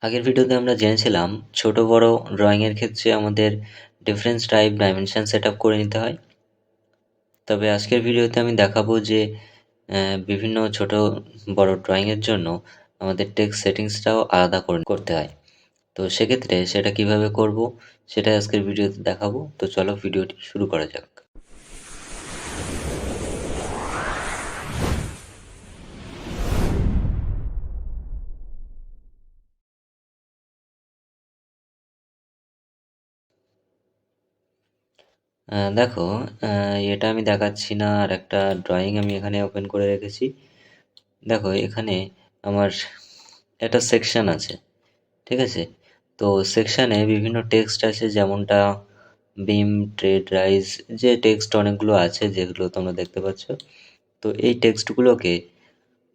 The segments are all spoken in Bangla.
আগের ভিডিওতে আমরা জেনেছিলাম ছোট বড় ড্রয়িং এর ক্ষেত্রে আমাদের difference type dimension set up করে নিতে হয়। তবে আজকের ভিডিওতে আমি দেখাবো যে বিভিন্ন ছোট বড় ড্রয়িং এর জন্য আমাদের টেক্সট সেটিংসটাও আলাদা করে করতে হয়। তো সেক্ষেত্রে সেটা কিভাবে করব সেটা আজকের ভিডিওতে দেখাবো। তো চলো ভিডিওটি শুরু করা যাক। দেখো, এটা আমি দেখাচ্ছি না, আর একটা ড্রয়িং আমি এখানে ওপেন করে রেখেছি। দেখো এখানে আমার একটা সেকশন আছে, ঠিক আছে? তো সেকশানে বিভিন্ন টেক্সট আছে, যেমনটা বিম, ট্রেড, রাইজ, যে টেক্সট অনেকগুলো আছে যেগুলো তোমরা দেখতে পাচ্ছ। তো এই টেক্সটগুলোকে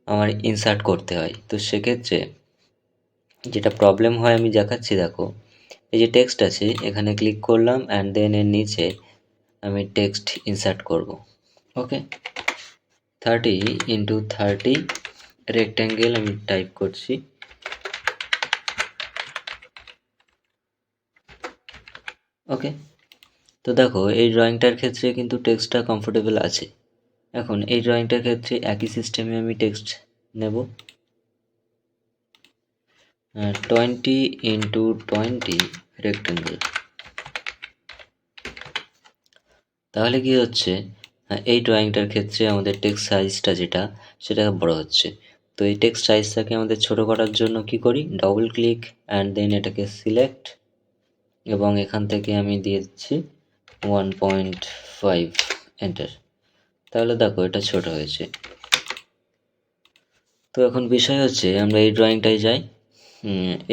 আমার ইনসার্ট করতে হয়। তো সেক্ষেত্রে যেটা প্রবলেম হয় আমি দেখাচ্ছি। দেখো, এই যে টেক্সট আছে এখানে ক্লিক করলাম অ্যান্ড দেন এর নিচে আমি টেক্সট ইনসার্ট করব। ওকে, 30x30 রেক্ট্যাঙ্গেল আমি টাইপ করছি। ওকে, তো দেখো এই ড্রয়িংটার ক্ষেত্রে কিন্তু টেক্সটটা কমফোর্টেবল আছে। এখন এই ড্রয়িংটার ক্ষেত্রে একই সিস্টেমে আমি টেক্সট নেব। 20x20 rectangle. তাহলে কি হচ্ছে, এই ড্রয়িংটার ক্ষেত্রে আমাদের টেক্সট সাইজটা যেটা সেটা বড় হচ্ছে। তো এই টেক্সট সাইজটাকে আমাদের ছোট করার জন্য কি করি, ডবল ক্লিক অ্যান্ড দেন এটাকে সিলেক্ট এবং এখান থেকে আমি দিয়ে দিচ্ছি 1.5, এন্টার। তাহলে দেখো এটা ছোট হয়েছে। তো এখন বিষয় হচ্ছে আমরা এই ড্রয়িংটায় যাই।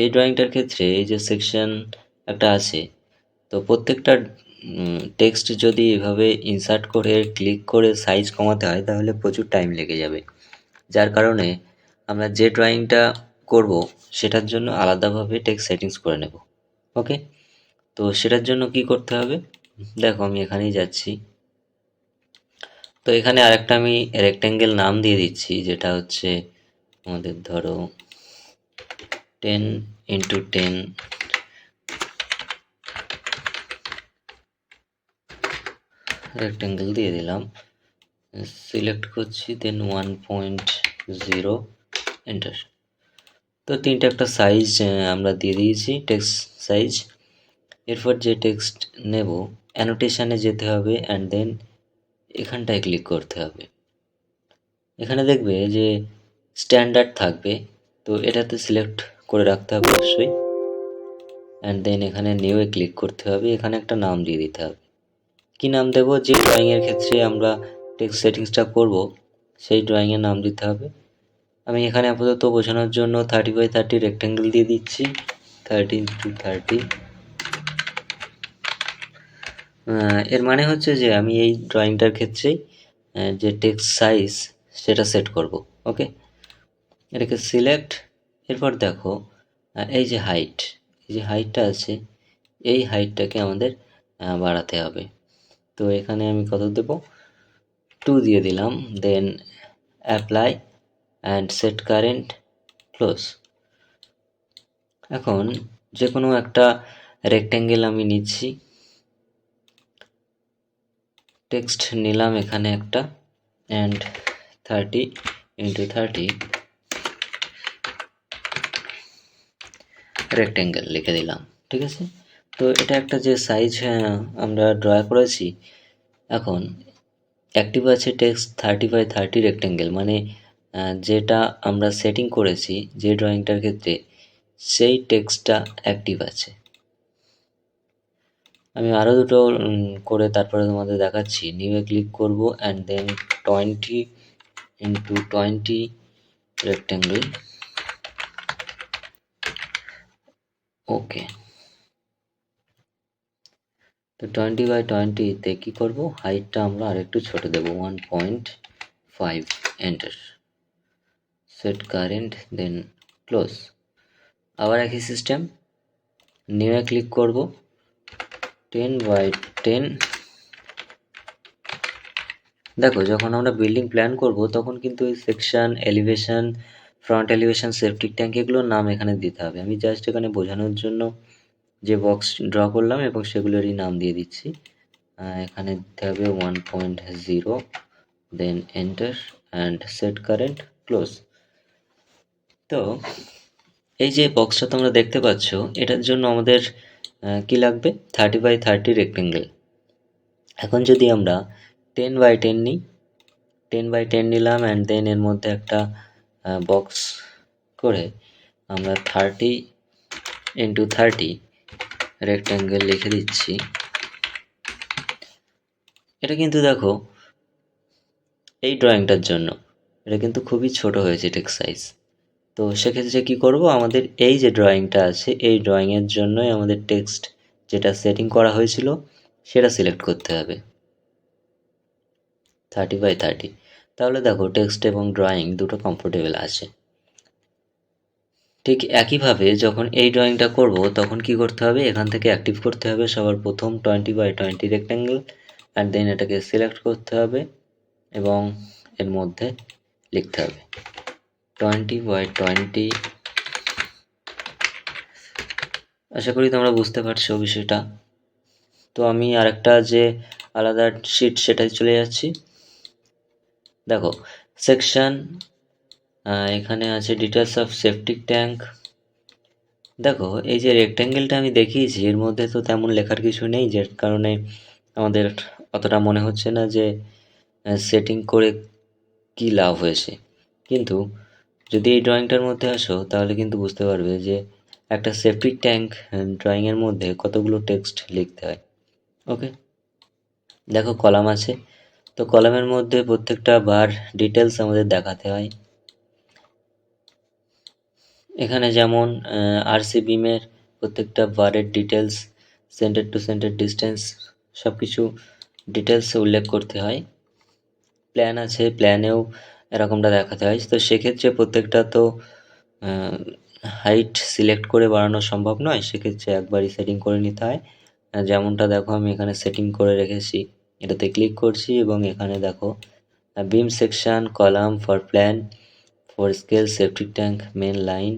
এই ড্রয়িংটার ক্ষেত্রে এই যে সেকশন একটা আছে, তো প্রত্যেকটা টেক্সট যদি এভাবে ইনসার্ট করে ক্লিক করে সাইজ কমাতে হয় তাহলে প্রচুর টাইম লেগে যাবে। যার কারণে আমরা যে ড্রয়িংটা করব সেটার জন্য আলাদাভাবে টেক্সট সেটিংস করে নেব। ওকে, তো সেটার জন্য কি করতে হবে, দেখো আমি এখানেই যাচ্ছি। তো এখানে আরেকটা আমি রেক্ট্যাঙ্গেল নাম দিয়ে দিচ্ছি, যেটা হচ্ছে আমাদের ধরো 10x10 রেক্ট্যাঙ্গেল দিয়ে দিলাম। সিলেক্ট করছি, দেন 1.0, এন্টার। তো তিনটা একটা সাইজ আমরা দিয়ে দিয়েছি, টেক্সট সাইজ। এরপর যে টেক্সট নেব অ্যানোটেশনে যেতে হবে অ্যান্ড দেন এখানটায় ক্লিক করতে হবে। এখানে দেখবে যে স্ট্যান্ডার্ড থাকবে, তো এটাতে সিলেক্ট করে রাখতে হবে অবশ্যই। অ্যান্ড দেন এখানে নিউয়ে ক্লিক করতে হবে, এখানে একটা নাম দিয়ে দিতে হবে। কি নাম দেব, যে ড্রয়িংয়ের ক্ষেত্রে আমরা টেক্সট সেটিংসটা করব সেই ড্রয়িংয়ের নাম দিতে হবে। আমি এখানে আপাতত বোঝানোর জন্য 30x30 রেক্ট্যাঙ্গেল দিয়ে দিচ্ছি। 30x30, এর মানে হচ্ছে যে আমি এই ড্রয়িংটার ক্ষেত্রেই যে টেক্সট সাইজ সেটা সেট করব। ওকে, এটাকে সিলেক্ট। এরপর দেখো এই যে হাইট, এই যে হাইটটা আছে এই হাইটটাকে আমাদের বাড়াতে হবে। তো এখানে আমি কত দেব, 2 দিয়ে দিলাম। Then apply and set current, close. এখন যে কোনো একটা রেক্ট্যাঙ্গেল আমি নিচ্ছি, টেক্সট নিলাম এখানে একটা, অ্যান্ড 30x30 রেক্ট্যাঙ্গেল লিখে দিলাম, ঠিক আছে? তো এটা একটা যে সাইজ আমরা ড্র করেছি। এখন অ্যাক্টিভ আছে টেক্সট 30x30 রেক্ট্যাঙ্গেল, মানে যেটা আমরা সেটিং করেছি যে ড্রয়িংটার ক্ষেত্রে সেই টেক্সটটা অ্যাক্টিভ আছে। আমি আরও দুটো করে তারপরে তোমাদের দেখাচ্ছি। নিউয়ে ক্লিক করব অ্যান্ড দেন 20x20 রেক্ট্যাঙ্গেল। ওকে, তো 20x20-তে কী করবো, হাইটটা আমরা আরেকটু ছোট দেবো, 1.5, এন্টার। সেট কারেন্ট, দেন ক্লোজ। আবার একই সিস্টেম, নিউয়ে ক্লিক করব, 10x10। দেখো যখন আমরা বিল্ডিং প্ল্যান করব তখন কিন্তু এই section, elevation, front elevation, septic tank, এগুলোর নাম এখানে দিতে হবে। আমি জাস্ট এখানে বোঝানোর জন্য যে বক্স ড্র করলাম এবং সেগুলোরই নাম দিয়ে দিচ্ছি। এখানে দিতে হবে 1.0, then enter and set current, close. তো এই যে বক্সটা তোমরা দেখতে পাচ্ছ, এটার জন্য আমাদের কি লাগবে? 30x30 rectangle. এখন যদি আমরা 10x10 নিই, 10x10 নিলাম অ্যান্ড দেন এর মধ্যে একটা বক্স করে আমরা 30x30 রেক্টেঙ্গেল লিখে দিচ্ছি। এটা কিন্তু দেখো এই ড্রয়িংটার জন্য এটা কিন্তু খুবই ছোট হয়েছে টেক্সট সাইজ। তো সেক্ষেত্রে কি করব, আমাদের এই যে ড্রয়িংটা আছে এই ড্রয়িংয়ের জন্যই আমাদের টেক্সট যেটা সেটিং করা হয়েছিল সেটা সিলেক্ট করতে হবে 30x30। তাহলে দেখো টেক্সট এবং ড্রয়িং দুটো কমফোর্টেবল আছে। ঠিক একইভাবে যখন এই ড্রয়িংটা করব তখন কি করতে হবে, এখান থেকে অ্যাক্টিভ করতে হবে সবার প্রথম 20x20 রেক্টেঙ্গেল অ্যান্ড দেন এটাকে সিলেক্ট করতে হবে এবং এর মধ্যে লিখতে হবে 20x20। আশা করি তোমরা বুঝতে পারছো বিষয়টা। তো আমি আরেকটা যে আলাদা শিট সেটাই চলে যাচ্ছি। দেখো সেকশন, এখানে আছে ডিটেলস অফ সেপটিক ট্যাঙ্ক। দেখো এই যে রেক্ট্যাঙ্গেলটা আমি দেখিয়েছি এর মধ্যে তো তেমন লেখার কিছু নেই, যে কারণে আমাদের অতটা মনে হচ্ছে না যে সেটিং করে কি লাভ হয়েছে। কিন্তু যদি এই ড্রয়িংটার মধ্যে আসো তাহলে কিন্তু বুঝতে পারবে যে একটা সেপটিক ট্যাঙ্ক ড্রয়িংয়ের মধ্যে কতগুলো টেক্সট লিখতে হয়। ওকে, দেখো কলাম আছে, তো কলামের মধ্যে প্রত্যেকটা বার ডিটেলস আমাদের দেখাতে হয়। এখানে যেমন আরসি বিমের প্রত্যেকটা বারের details, centre to centre distance সব কিছু ডিটেলসে উল্লেখ করতে হয়। প্ল্যান আছে, প্ল্যানেও এরকমটা দেখাতে হয়। তো সেক্ষেত্রে প্রত্যেকটা তো হাইট সিলেক্ট করে বাড়ানো সম্ভব নয়, সেক্ষেত্রে একবারই সেটিং করে নিতে হয়। যেমনটা দেখো আমি এখানে সেটিং করে রেখেছি, এটাতে ক্লিক করছি এবং এখানে দেখো beam section, column for plan, for scale, septic tank, main line,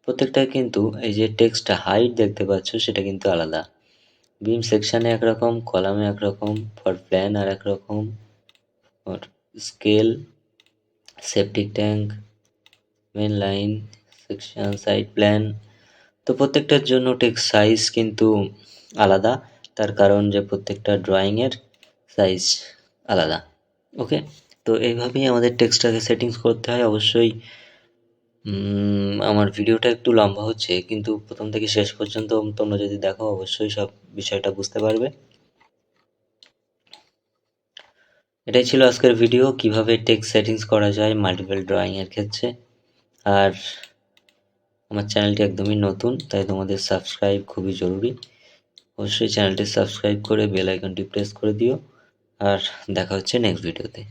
প্রত্যেকটা কিন্তু এই যে টেক্সট হাইট দেখতে পাচ্ছ সেটা কিন্তু আলাদা। বিম সেকশানে একরকম, কলামে একরকম, ফর প্ল্যান আর একরকম, for scale, septic tank, main line, section, side plan. তো প্রত্যেকটার জন্য টেক্সট সাইজ কিন্তু আলাদা, তার কারণ যে প্রত্যেকটা ড্রয়িংয়ের সাইজ আলাদা। ওকে, তো এইভাবেই আমাদের টেক্সটটাকে সেটিংস করতে হয়। অবশ্যই আমার ভিডিওটা একটু লম্বা হচ্ছে, কিন্তু প্রথম থেকে শেষ পর্যন্ত তোমরা যদি দেখো অবশ্যই সব বিষয়টা বুঝতে পারবে। এটাই ছিল আজকের ভিডিও, কিভাবে টেক্সট সেটিংস করা যায় মাল্টিপল ড্রয়িংয়ের ক্ষেত্রে। আর আমার চ্যানেলটি একদমই নতুন, তাই তোমাদের সাবস্ক্রাইব খুবই জরুরি। অবশ্যই চ্যানেলটি সাবস্ক্রাইব করে বেল আইকনটি প্রেস করে দিও। আর দেখা হচ্ছে নেক্সট ভিডিওতে।